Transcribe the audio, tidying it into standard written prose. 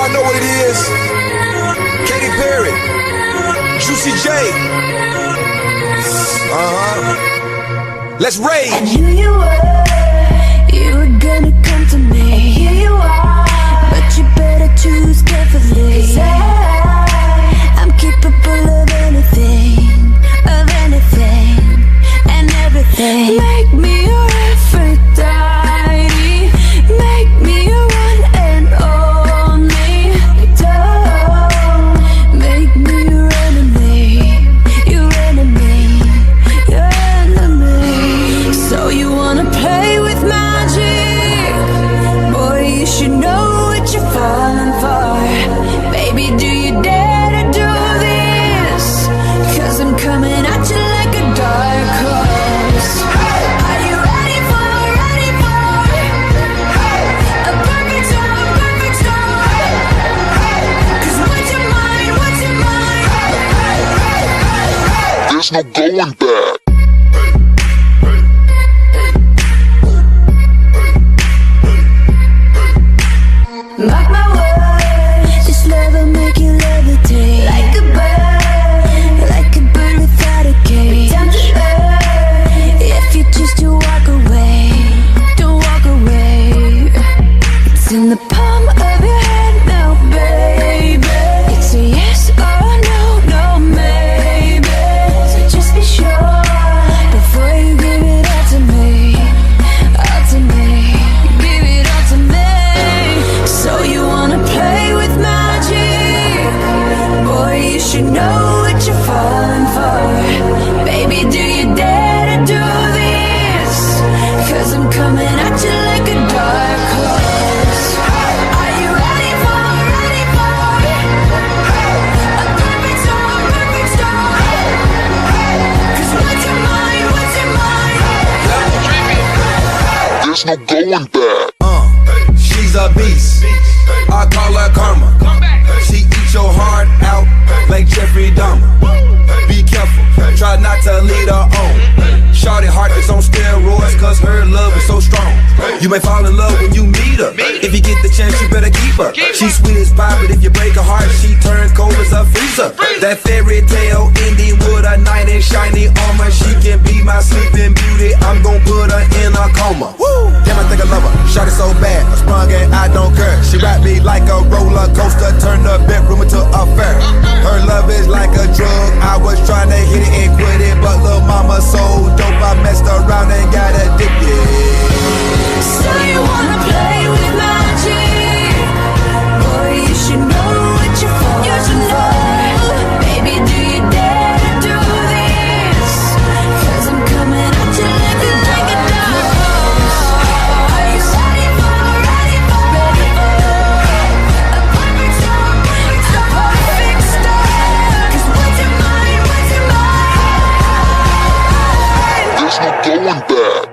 Y'all know what it is. Katy Perry, Juicy J. Let's rage. I knew you were gonna come to me. And here you are, but you better choose carefully. 'Cause I'm capable of anything, and everything. Make me your Aphrodite, make me your one and only. Don't make me your enemy, your enemy, your enemy. So you wanna play with magic? Boy, you should know what you're falling for. Baby, do you dare to do this? 'Cause I'm coming at you like a dark horse. Are you ready for a perfect storm, perfect storm? 'Cause what's your mind, what's your mind? There's no going back. Mark my words, this love will make you levitate. Like a bird without a cage. Down to earth, if you choose to walk away, don't walk away. It's in the palm of your hand now, baby. It's a yes or a no, no maybe. So just be sure before you give it all to me, all to me. Give it all to me. So you wanna play with magic? Boy, you should know what you're falling for. Baby, do you dare to do this? 'Cause I'm coming at you like a dark horse. Are you ready for a perfect storm, perfect storm? 'Cause what's your mind, what's your mind? There's no going back. She's a beast. I call her karma. She eats your heart out like Jeffrey Dahmer. Be careful, try not to lead her on. Shawty heart is on steroids, 'cause her love is so strong. You may fall in love when you meet her. If you get the chance, you better keep her. She's sweet as pie, but if you break her heart, she turns cold as a freezer. That fairy tale ending with a knight in shiny armor. She can be my sleeping beauty. I'm gon' put her in a coma. Damn, I think I love her. Shawty so bad, I sprung and I don't care. She wrapped me like a roller coaster, turned the bedroom into a fair. Her love is like a drug. I was trying to hit it and quit it, but lil' mama so dope, I messed around and got addicted. So you wanna play with magic? Boy, you should know what you're falling for. Baby, do you dare to do this? 'Cause I'm coming at you like a dark horse. Are you ready for a perfect storm, a perfect storm? 'Cause what's your mind, what's your mind? There's no going back.